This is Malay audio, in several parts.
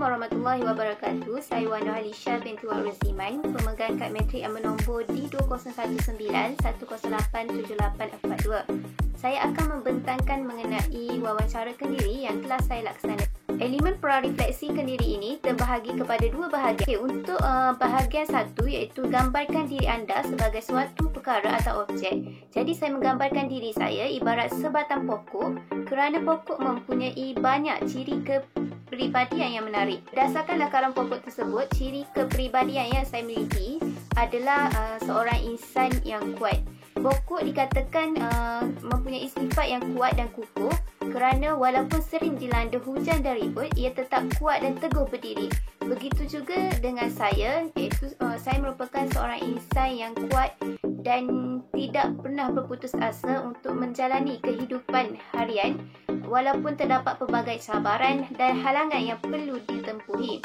Assalamualaikum warahmatullahi wabarakatuh. Saya Wan Nurhalisha binti Wak Raziman, pemegang kad matrik yang bernombor D201910887842. Saya akan membentangkan mengenai wawancara kendiri yang telah saya laksanakan. Elemen prarefleksi kendiri ini terbahagi kepada dua bahagian. Untuk bahagian satu iaitu gambarkan diri anda sebagai suatu perkara atau objek. Jadi saya menggambarkan diri saya ibarat sebatang pokok kerana pokok mempunyai banyak ciri kepribadian yang menarik. Berdasarkan lakaran pokok tersebut, ciri kepribadian yang saya miliki adalah seorang insan yang kuat. Pokok dikatakan mempunyai sifat yang kuat dan kukuh kerana walaupun sering dilanda hujan dan ribut, ia tetap kuat dan teguh berdiri. Begitu juga dengan saya, iaitu saya merupakan seorang insan yang kuat dan tidak pernah berputus asa untuk menjalani kehidupan harian walaupun terdapat pelbagai cabaran dan halangan yang perlu ditempuhi.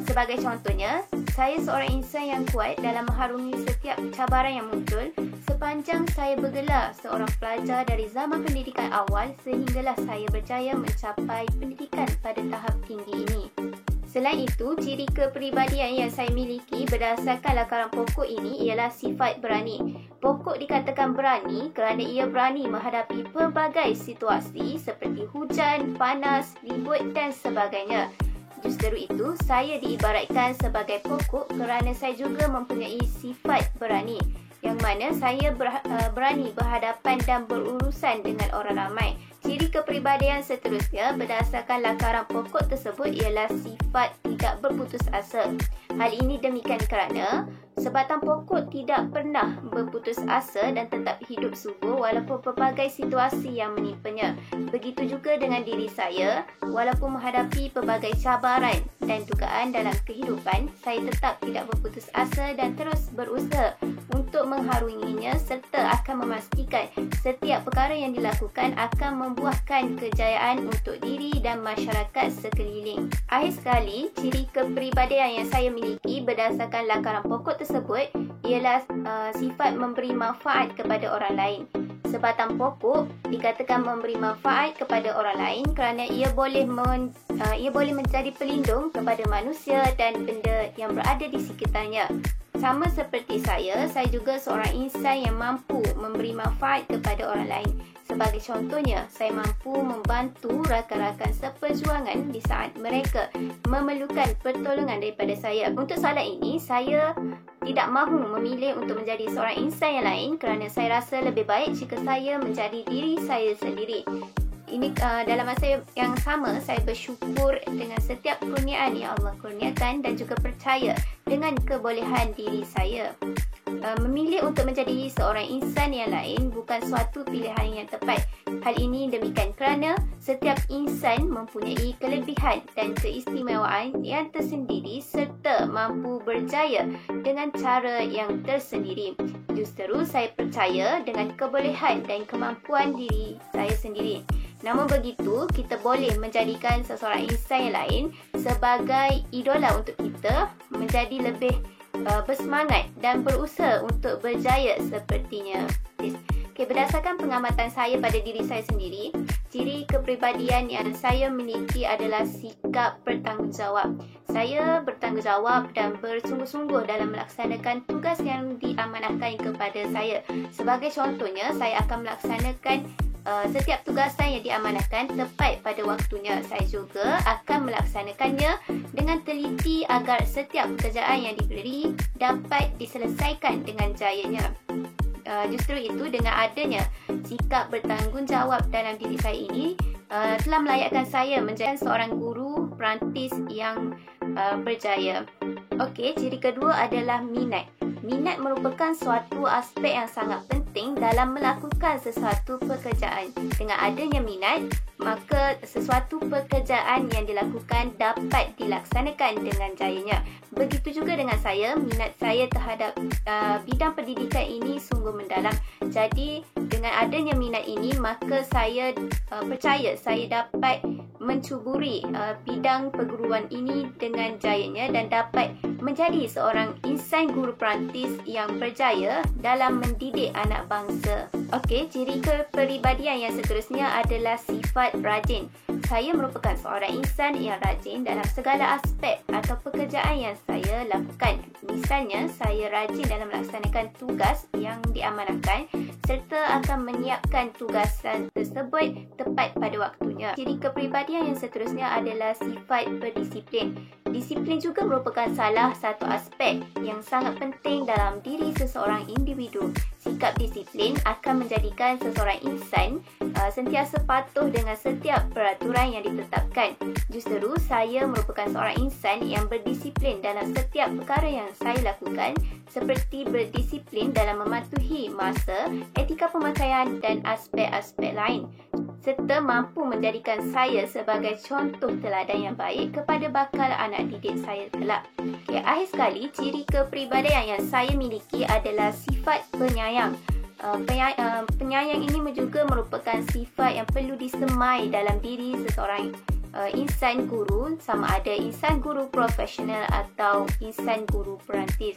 Sebagai contohnya, saya seorang insan yang kuat dalam mengharungi setiap cabaran yang muncul sepanjang saya bergelar seorang pelajar dari zaman pendidikan awal sehinggalah saya berjaya mencapai pendidikan pada tahap tinggi ini. Selain itu, ciri kepribadian yang saya miliki berdasarkan lakaran pokok ini ialah sifat berani. Pokok dikatakan berani kerana ia berani menghadapi pelbagai situasi seperti hujan, panas, ribut dan sebagainya. Justru itu, saya diibaratkan sebagai pokok kerana saya juga mempunyai sifat berani, yang mana saya berani berhadapan dan berurusan dengan orang ramai. Ciri kepribadian seterusnya berdasarkan lakaran pokok tersebut ialah sifat tidak berputus asa. Hal ini demikian kerana sebatang pokok tidak pernah berputus asa dan tetap hidup subur walaupun pelbagai situasi yang menimpanya. Begitu juga dengan diri saya, walaupun menghadapi pelbagai cabaran dan dugaan dalam kehidupan, saya tetap tidak berputus asa dan terus berusaha untuk mengharunginya serta akan memastikan setiap perkara yang dilakukan akan membuahkan kejayaan untuk diri dan masyarakat sekeliling. Akhir sekali, ciri kepribadian yang saya miliki berdasarkan lakaran pokok tersebut ialah sifat memberi manfaat kepada orang lain. Sebatang pokok dikatakan memberi manfaat kepada orang lain kerana ia boleh menjadi pelindung kepada manusia dan benda yang berada di sekitarnya. Sama seperti saya juga seorang insan yang mampu memberi manfaat kepada orang lain. Sebagai contohnya, saya mampu membantu rakan-rakan seperjuangan di saat mereka memerlukan pertolongan daripada saya. Untuk soalan ini, saya tidak mahu memilih untuk menjadi seorang insan yang lain kerana saya rasa lebih baik jika saya menjadi diri saya sendiri. Ini dalam masa yang sama, saya bersyukur dengan setiap kurniaan yang Allah kurniakan dan juga percaya dengan kebolehan diri saya. Memilih untuk menjadi seorang insan yang lain bukan suatu pilihan yang tepat. Hal ini demikian kerana setiap insan mempunyai kelebihan dan keistimewaan yang tersendiri serta mampu berjaya dengan cara yang tersendiri. Justru saya percaya dengan kebolehan dan kemampuan diri saya sendiri. Namun begitu, kita boleh menjadikan seseorang insan yang lain sebagai idola untuk kita menjadi lebih bersemangat dan berusaha untuk berjaya sepertinya. Berdasarkan pengamatan saya pada diri saya sendiri, ciri kepribadian yang saya miliki adalah sikap bertanggungjawab. Saya bertanggungjawab dan bersungguh-sungguh dalam melaksanakan tugas yang diamanahkan kepada saya. Sebagai contohnya, saya akan melaksanakan setiap tugasan yang diamanahkan tepat pada waktunya. Saya juga akan melaksanakannya dengan teliti agar setiap pekerjaan yang diberi dapat diselesaikan dengan jayanya. Justru itu, dengan adanya sikap bertanggungjawab dalam diri saya ini telah melayakkan saya menjadi seorang guru perantis yang berjaya. Okey, ciri kedua adalah minat. Minat merupakan suatu aspek yang sangat penting dalam melakukan sesuatu pekerjaan. Dengan adanya minat, maka sesuatu pekerjaan yang dilakukan dapat dilaksanakan dengan jayanya. Begitu juga dengan saya, minat saya terhadap bidang pendidikan ini sungguh mendalam. Jadi, dengan adanya minat ini, maka saya percaya saya dapat mencuburi bidang perguruan ini dengan jayanya dan dapat menjadi seorang insan guru perantis yang berjaya dalam mendidik anak bangsa. Okey, ciri kepribadian yang seterusnya adalah sifat rajin. Saya merupakan seorang insan yang rajin dalam segala aspek atau pekerjaan yang saya lakukan. Misalnya, saya rajin dalam melaksanakan tugas yang diamanahkan serta akan menyiapkan tugasan tersebut tepat pada waktunya. Ciri kepribadian yang seterusnya adalah sifat berdisiplin. Disiplin juga merupakan salah satu aspek yang sangat penting dalam diri seseorang individu. Sikap disiplin akan menjadikan seseorang insan sentiasa patuh dengan setiap peraturan yang ditetapkan. Justru saya merupakan seorang insan yang berdisiplin dalam setiap perkara yang saya lakukan, seperti berdisiplin dalam mematuhi masa, etika pemakaian dan aspek-aspek lain, serta mampu menjadikan saya sebagai contoh teladan yang baik kepada bakal anak didik saya kelak. Akhir sekali, ciri kepribadian yang saya miliki adalah sifat penyayang. Penyayang ini juga merupakan sifat yang perlu disemai dalam diri seseorang insan guru, sama ada insan guru profesional atau insan guru perantis.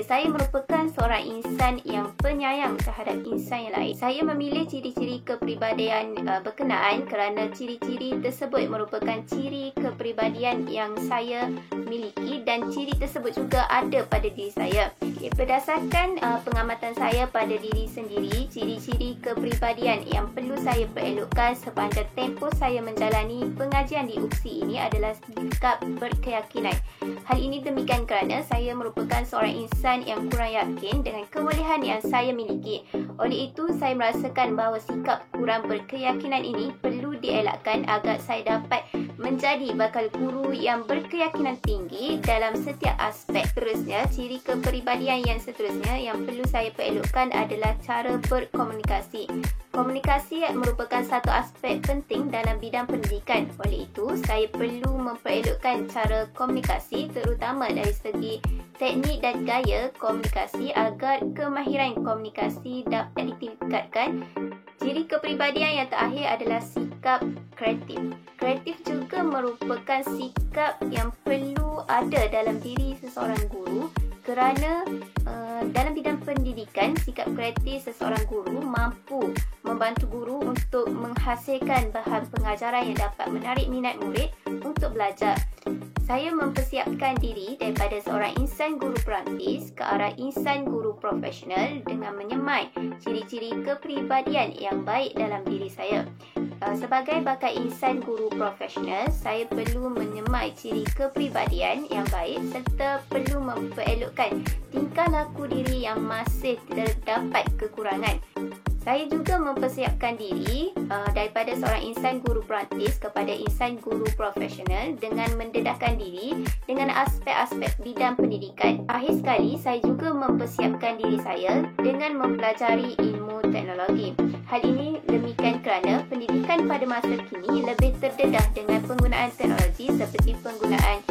Saya merupakan seorang insan yang penyayang terhadap insan yang lain. Saya memilih ciri-ciri kepribadian berkenaan kerana ciri-ciri tersebut merupakan ciri kepribadian yang saya miliki dan ciri tersebut juga ada pada diri saya. Berdasarkan pengamatan saya pada diri sendiri, ciri-ciri kepribadian yang perlu saya perelokkan sepanjang tempoh saya menjalani pengajian di UPSI ini adalah sikap berkeyakinan. Hal ini demikian kerana saya merupakan seorang insan yang kurang yakin dengan kebolehan yang saya miliki. Oleh itu, saya merasakan bahawa sikap kurang berkeyakinan ini perlu dielakkan agar saya dapat menjadi bakal guru yang berkeyakinan tinggi dalam setiap aspek. Terusnya, ciri kepribadian yang seterusnya yang perlu saya perelokkan adalah cara berkomunikasi. Komunikasi merupakan satu aspek penting dalam bidang pendidikan. Oleh itu, saya perlu memperelokkan cara komunikasi terutama dari segi teknik dan gaya komunikasi agar kemahiran komunikasi dapat ditingkatkan. Ciri kepribadian yang terakhir adalah sikap kreatif. Kreatif juga merupakan sikap yang perlu ada dalam diri seseorang guru kerana dalam bidang pendidikan, sikap kreatif seseorang guru mampu membantu guru untuk menghasilkan bahan pengajaran yang dapat menarik minat murid untuk belajar. Saya mempersiapkan diri daripada seorang insan guru perantis ke arah insan guru profesional dengan menyemai ciri-ciri kepribadian yang baik dalam diri saya. Sebagai bakal insan guru profesional, saya perlu menyemai ciri kepribadian yang baik serta perlu memperelokkan tingkah laku diri yang masih terdapat kekurangan. Saya juga mempersiapkan diri daripada seorang insan guru perantis kepada insan guru profesional dengan mendedahkan diri dengan aspek-aspek bidang pendidikan. Akhir sekali, saya juga mempersiapkan diri saya dengan mempelajari ilmu teknologi. Hal ini demikian kerana pendidikan pada masa kini lebih terdedah dengan penggunaan teknologi seperti penggunaan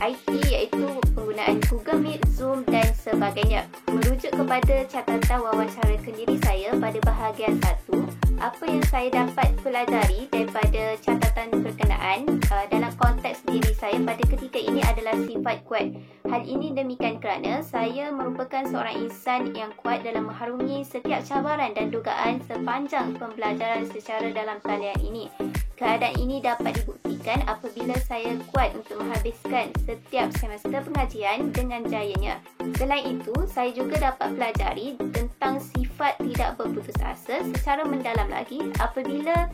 IT, iaitu penggunaan Google Meet, Zoom dan sebagainya. Merujuk kepada catatan wawancara kendiri saya pada bahagian 1, apa yang saya dapat pelajari daripada catatan berkenaan dalam konteks diri saya pada ketika ini adalah sifat kuat. Hal ini demikian kerana saya merupakan seorang insan yang kuat dalam mengharungi setiap cabaran dan dugaan sepanjang pembelajaran secara dalam talian ini. Keadaan ini dapat dibuktikan apabila saya kuat untuk menghabiskan setiap semester pengajian dengan jayanya. Selain itu, saya juga dapat pelajari tentang sifat tidak berputus asa secara mendalam lagi apabila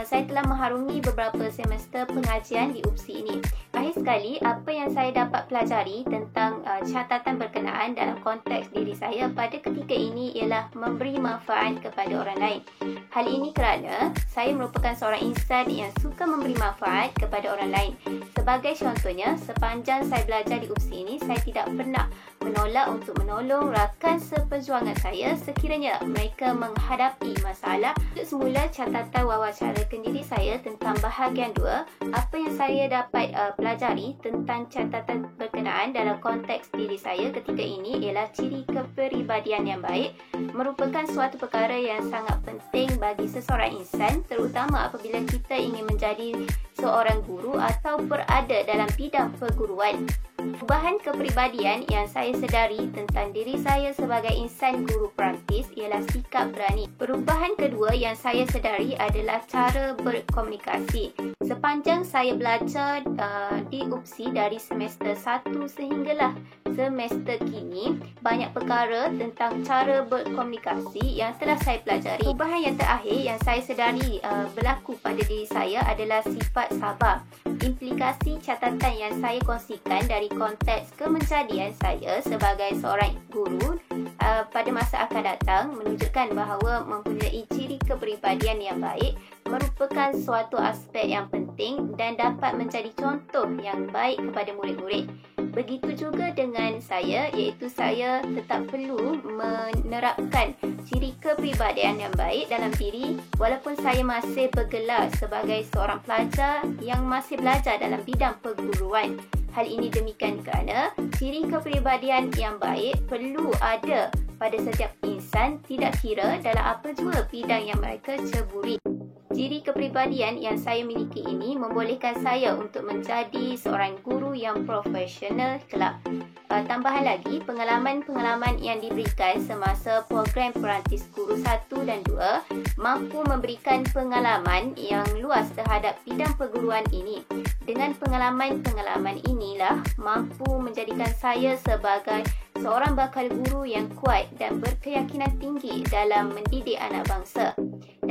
saya telah mengharungi beberapa semester pengajian di UPSI ini. Akhir sekali, apa yang saya dapat pelajari tentang catatan berkenaan dalam konteks diri saya pada ketika ini ialah memberi manfaat kepada orang lain. Hal ini kerana saya merupakan seorang insan yang suka memberi manfaat kepada orang lain. Sebagai contohnya, sepanjang saya belajar di UPSI ini, saya tidak pernah menolak untuk menolong rakan seperjuangan saya sekiranya mereka menghadapi masalah. Untuk semula, catatan wawancara kendiri saya tentang bahagian 2, apa yang saya dapat pelajari tentang catatan berkenaan dalam konteks diri saya ketika ini ialah ciri kepribadian yang baik merupakan suatu perkara yang sangat penting bagi seseorang insan, terutama apabila kita ingin menjadi seorang guru atau berada dalam bidang perguruan. Perubahan kepribadian yang saya sedari tentang diri saya sebagai insan guru perantis ialah sikap berani. Perubahan kedua yang saya sedari adalah cara berkomunikasi. Sepanjang saya belajar di UPSI dari semester 1 sehinggalah semester kini, banyak perkara tentang cara berkomunikasi yang telah saya pelajari. Perubahan yang terakhir yang saya sedari berlaku pada diri saya adalah sifat sabar. Implikasi catatan yang saya kongsikan dari konteks kemenjadian saya sebagai seorang guru pada masa akan datang menunjukkan bahawa mempunyai ciri kepribadian yang baik merupakan suatu aspek yang penting dan dapat menjadi contoh yang baik kepada murid-murid. Begitu juga dengan saya, iaitu saya tetap perlu menerapkan ciri kepribadian yang baik dalam diri walaupun saya masih bergelar sebagai seorang pelajar yang masih belajar dalam bidang perguruan. Hal ini demikian kerana ciri kepribadian yang baik perlu ada pada setiap insan, tidak kira dalam apa jua bidang yang mereka ceburi. Ciri kepribadian yang saya miliki ini membolehkan saya untuk menjadi seorang guru yang profesional kelak. Tambahan lagi, pengalaman-pengalaman yang diberikan semasa program Perantis Guru 1 dan 2 mampu memberikan pengalaman yang luas terhadap bidang perguruan ini. Dengan pengalaman-pengalaman inilah mampu menjadikan saya sebagai seorang bakal guru yang kuat dan berkeyakinan tinggi dalam mendidik anak bangsa.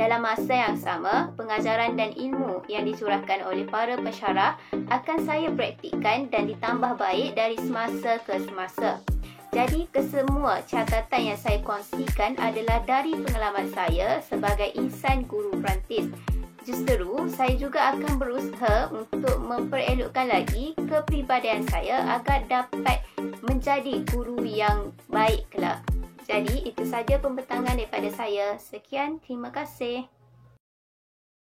Dalam masa yang sama, pengajaran dan ilmu yang dicurahkan oleh para pensyarah akan saya praktikkan dan ditambah baik dari semasa ke semasa. Jadi, kesemua catatan yang saya kongsikan adalah dari pengalaman saya sebagai insan guru perantis. Justeru, saya juga akan berusaha untuk memperelokkan lagi kepribadian saya agar dapat menjadi guru yang baik kelak. Jadi, itu saja pembentangan daripada saya. Sekian, terima kasih.